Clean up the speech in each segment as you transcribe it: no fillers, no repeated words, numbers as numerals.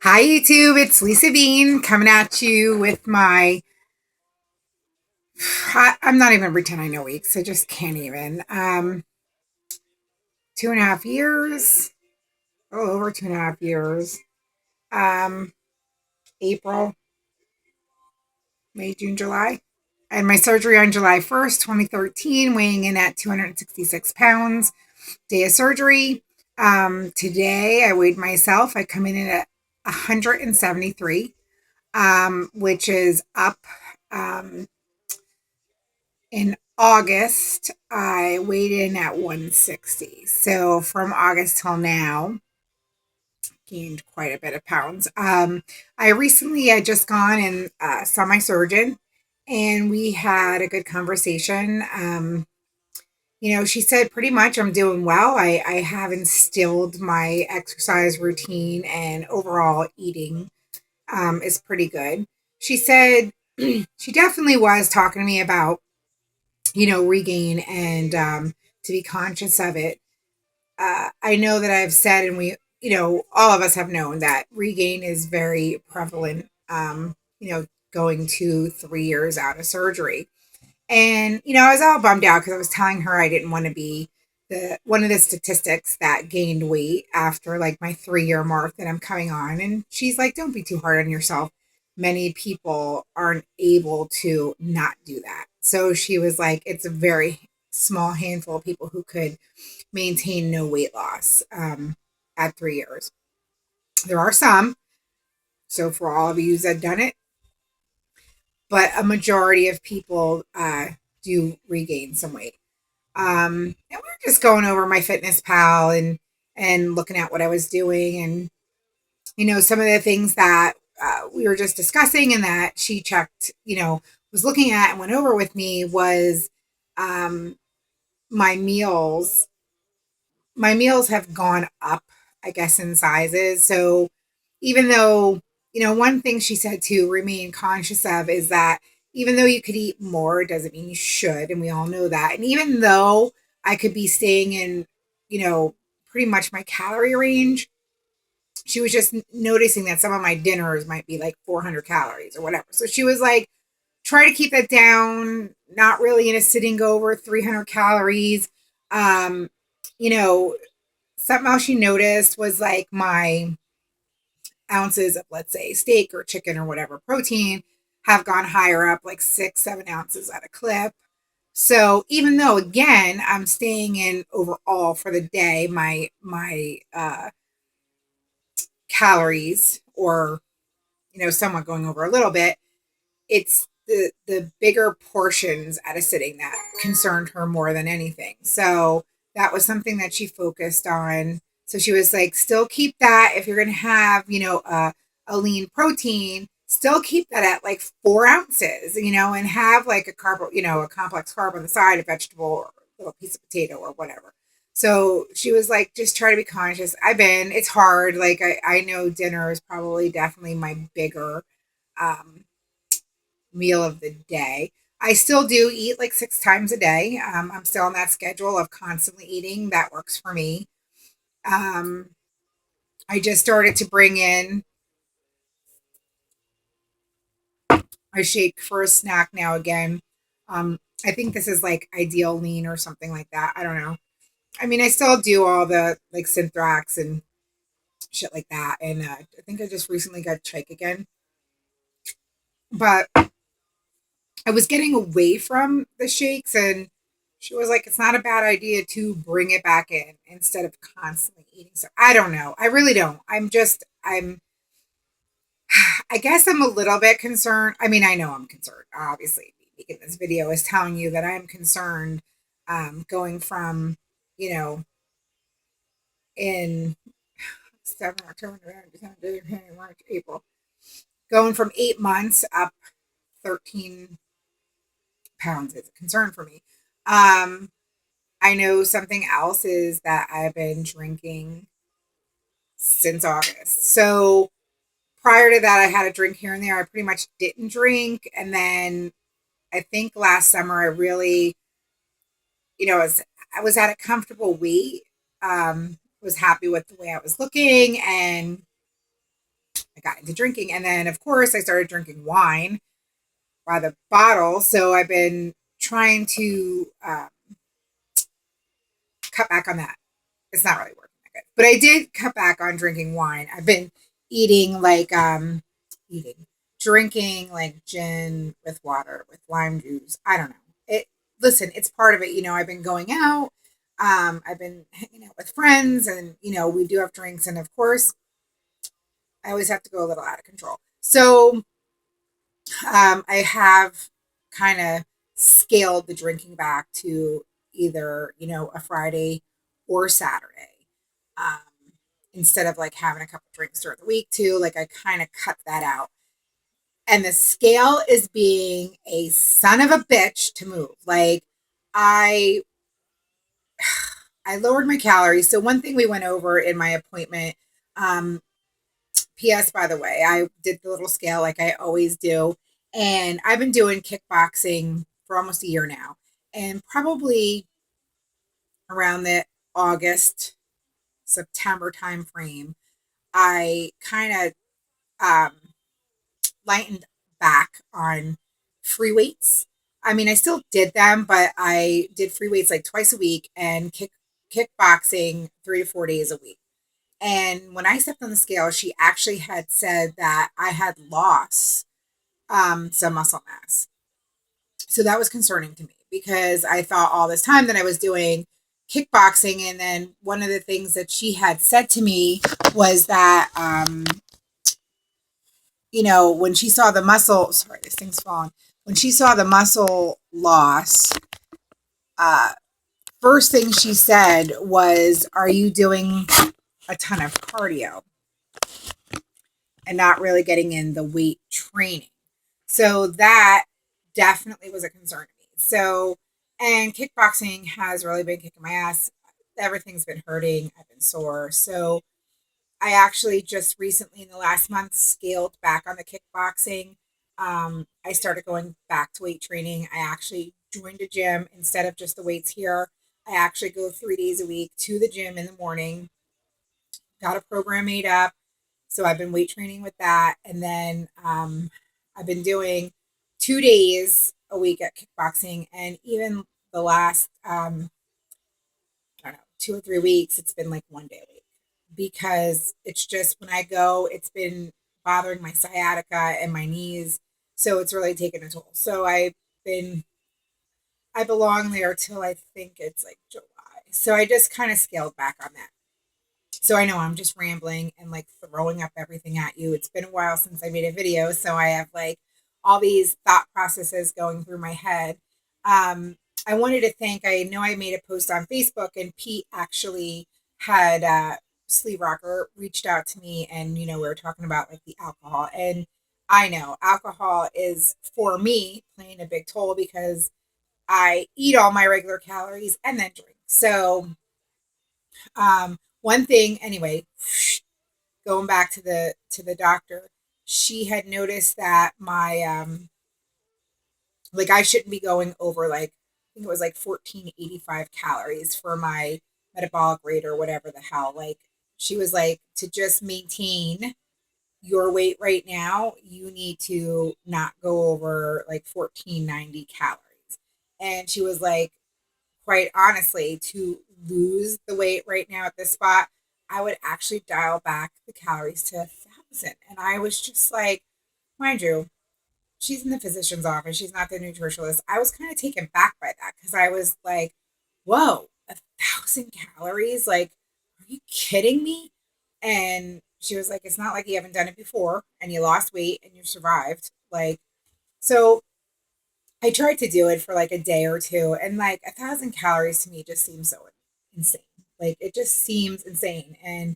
Hi, YouTube. It's Lisa Bean coming at you with I'm not even pretend I know weeks. I just can't even. 2.5 years, a little over 2.5 years. Um, April, May, June, July. I had my surgery on July 1st, 2013, weighing in at 266 pounds. Day of surgery. Today, I weighed myself. I come in at 173, which is up. Um, In August, I weighed in at 160. So from August till now, gained quite a bit of pounds. I recently had just gone and saw my surgeon, and we had a good conversation. She said pretty much I'm doing well. I have instilled my exercise routine, and overall eating is pretty good. She said she definitely was talking to me about regain and to be conscious of it. I know that I've said, and all of us have known that regain is very prevalent, going 2, 3 years out of surgery. And, I was all bummed out because I was telling her I didn't want to be one of the statistics that gained weight after like my 3 year mark that I'm coming on. And she's like, don't be too hard on yourself. Many people aren't able to not do that. So she was like, it's a very small handful of people who could maintain no weight loss at 3 years. There are some. So for all of you that have done it, but a majority of people do regain some weight. And we were just going over my fitness pal and looking at what I was doing, and some of the things that we were just discussing and that she checked, was looking at and went over with me was um, my meals. My meals have gone up, I guess, in sizes. So even though, one thing she said to remain conscious of is that even though you could eat more, it doesn't mean you should. And we all know that. And even though I could be staying in, pretty much my calorie range, she was just noticing that some of my dinners might be like 400 calories or whatever. So she was like, try to keep that down, not really in a sitting go over 300 calories. Um, you know, Something else she noticed was like my ounces of, let's say, steak or chicken or whatever protein have gone higher up, like 6, 7 ounces at a clip. So even though again I'm staying in overall for the day, my calories, or somewhat going over a little bit, it's the bigger portions at a sitting that concerned her more than anything. So that was something that she focused on. So she was like, still keep that if you're going to have, a lean protein, still keep that at like 4 ounces, and have like a carb, a complex carb on the side, a vegetable or a little piece of potato or whatever. So she was like, just try to be conscious. It's hard. Like, I know dinner is probably definitely my bigger um, meal of the day. I still do eat like 6 times a day. I'm still on that schedule of constantly eating. That works for me. Um, I just started to bring in a shake for a snack now again. I think this is like Ideal Lean or something like that. I don't know. I mean, I still do all the like Synthrax and shit like that. And I think I just recently got Chike again. But I was getting away from the shakes, and she was like, it's not a bad idea to bring it back in instead of constantly eating. So I don't know. I really don't. I guess I'm a little bit concerned. I mean, I know I'm concerned. Obviously, making this video is telling you that I'm concerned, going from, you know, in 7, October, November, December, January, March, April, going from 8 months up 13 pounds is a concern for me. Um, I know something else is that I've been drinking since August. So prior to that, I had a drink here and there. I pretty much didn't drink. And then I think last summer, I really, I was at a comfortable weight, was happy with the way I was looking. And I got into drinking. And then, of course, I started drinking wine by the bottle. So I've been trying to cut back on that. It's not really working that good. But I did cut back on drinking wine. I've been eating like eating drinking like gin with water with lime juice. I don't know. It listen, it's part of it, I've been going out. I've been hanging out with friends and we do have drinks and of course I always have to go a little out of control. So I have kind of scaled the drinking back to either, a Friday or Saturday. Um, Instead of like having a couple drinks during the week too, like I kind of cut that out. And the scale is being a son of a bitch to move. Like I I lowered my calories. So one thing we went over in my appointment, um, PS, by the way, I did the little scale like I always do. And I've been doing kickboxing for almost a year now. And probably around the August, September time frame, I kind of um, lightened back on free weights. I mean, I still did them, but I did free weights like twice a week and kickboxing 3 to 4 days a week. And when I stepped on the scale, she actually had said that I had lost some muscle mass. So that was concerning to me because I thought all this time that I was doing kickboxing. And then one of the things that she had said to me was that, when she saw the muscle, sorry, this thing's falling. When she saw the muscle loss, uh, first thing she said was, "Are you doing a ton of cardio and not really getting in the weight training?" So that definitely was a concern to me. So, and kickboxing has really been kicking my ass. Everything's been hurting. I've been sore. So I actually just recently in the last month scaled back on the kickboxing. I started going back to weight training. I actually joined a gym instead of just the weights here. I actually go 3 days a week to the gym in the morning, got a program made up. So I've been weight training with that. And then I've been doing 2 days a week at kickboxing. And even the last, I don't know, 2 or 3 weeks, it's been like one day a week because it's just when I go, it's been bothering my sciatica and my knees. So it's really taken a toll. So I belong there till I think it's like July. So I just kind of scaled back on that. So I know I'm just rambling and like throwing up everything at you. It's been a while since I made a video, so I have like all these thought processes going through my head. Um, I wanted to thank, I know I made a post on Facebook and Pete actually had Sleeve Rocker reached out to me and we were talking about like the alcohol. And I know alcohol is for me playing a big toll because I eat all my regular calories and then drink. So one thing, anyway, going back to the doctor, she had noticed that my like I shouldn't be going over like I think it was like 1485 calories for my metabolic rate or whatever the hell. Like she was like to just maintain your weight right now, you need to not go over like 1490 calories. And she was like, quite honestly, to lose the weight right now at this spot, I would actually dial back the calories to 1,000. And I was just like, mind you, she's in the physician's office. She's not the nutritionist. I was kind of taken back by that because I was like, whoa, 1,000 calories? Like, are you kidding me? And she was like, it's not like you haven't done it before and you lost weight and you survived. Like, so I tried to do it for like a day or two, and like 1,000 calories to me just seems so insane. Like it just seems insane. And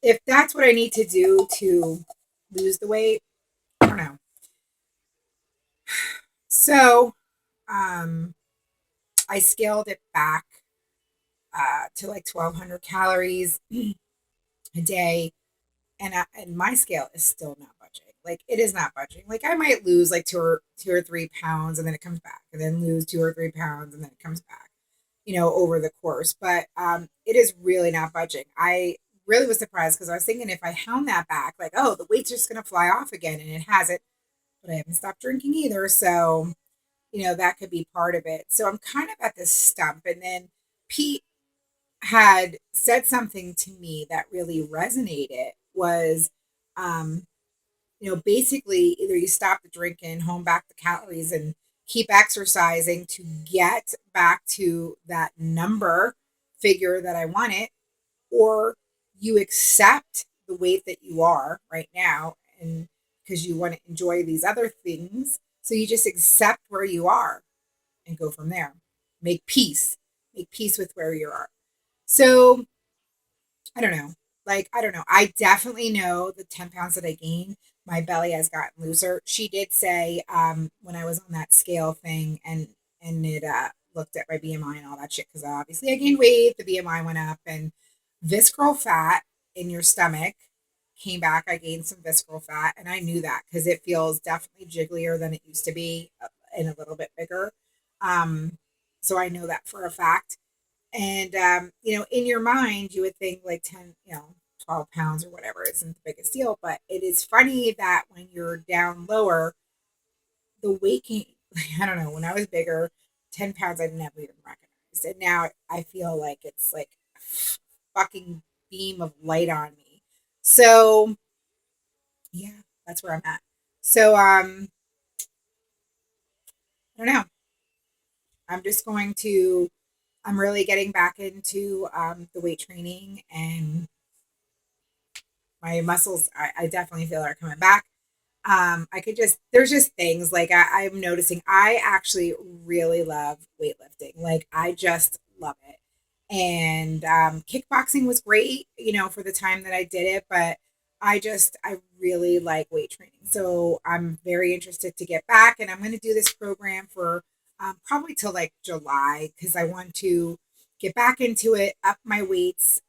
if that's what I need to do to lose the weight, I don't know. So um, I scaled it back to like 1,200 calories a day, and my scale is still not budging. Like it is not budging. Like I might lose like 2 or 3 pounds, and then it comes back, and then lose 2 or 3 pounds, and then it comes back. Over the course, but it is really not budging. I really was surprised because I was thinking if I hound that back, like, oh, the weight's just going to fly off again. And it hasn't, but I haven't stopped drinking either. So, that could be part of it. So I'm kind of at this stump. And then Pete had said something to me that really resonated was, um, basically either you stop the drinking, hone back the calories, and keep exercising to get back to that number figure that I wanted, or you accept the weight that you are right now and because you want to enjoy these other things. So you just accept where you are and go from there. Make peace. Make peace with where you are. So I don't know. I don't know. I definitely know the 10 pounds that I gained, my belly has gotten looser. She did say when I was on that scale thing and it looked at my BMI and all that shit, because obviously I gained weight, the BMI went up, and visceral fat in your stomach came back. I gained some visceral fat, and I knew that because it feels definitely jigglier than it used to be and a little bit bigger. Um, so I know that for a fact. And, in your mind, you would think like 10, 12 pounds or whatever isn't the biggest deal. But it is funny that when you're down lower, the weight gain, I don't know, when I was bigger, 10 pounds I never even recognized. And now I feel like it's like a fucking beam of light on me. So, yeah, that's where I'm at. So, I don't know. I'm just going to, I'm really getting back into the weight training, and my muscles, I definitely feel are coming back. I could just, there's just things like I'm noticing. I actually really love weightlifting. Like, I just love it. And kickboxing was great, for the time that I did it, but I really like weight training. So I'm very interested to get back, and I'm going to do this program for probably till like July, because I want to get back into it, up my weights,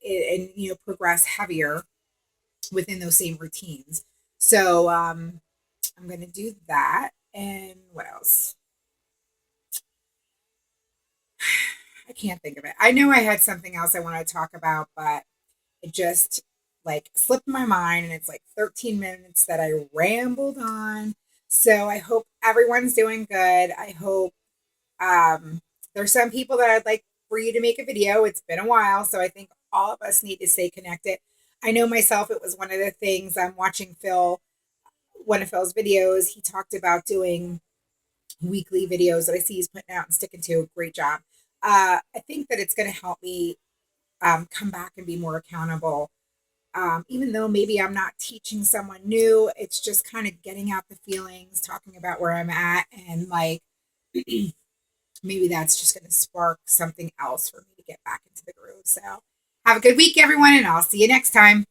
and, progress heavier within those same routines. So I'm going to do that. And what else? I can't think of it. I know I had something else I want to talk about, but it just like slipped my mind, and it's like 13 minutes that I rambled on. So I hope everyone's doing good. I hope there's some people that I'd like for you to make a video. It's been a while, so I think all of us need to stay connected. I know myself, it was one of the things I'm watching one of Phil's videos. He talked about doing weekly videos that I see he's putting out and sticking to. Great job. I think that it's going to help me come back and be more accountable. Even though maybe I'm not teaching someone new, it's just kind of getting out the feelings, talking about where I'm at, and like maybe that's just going to spark something else for me to get back into the groove. So have a good week, everyone, and I'll see you next time.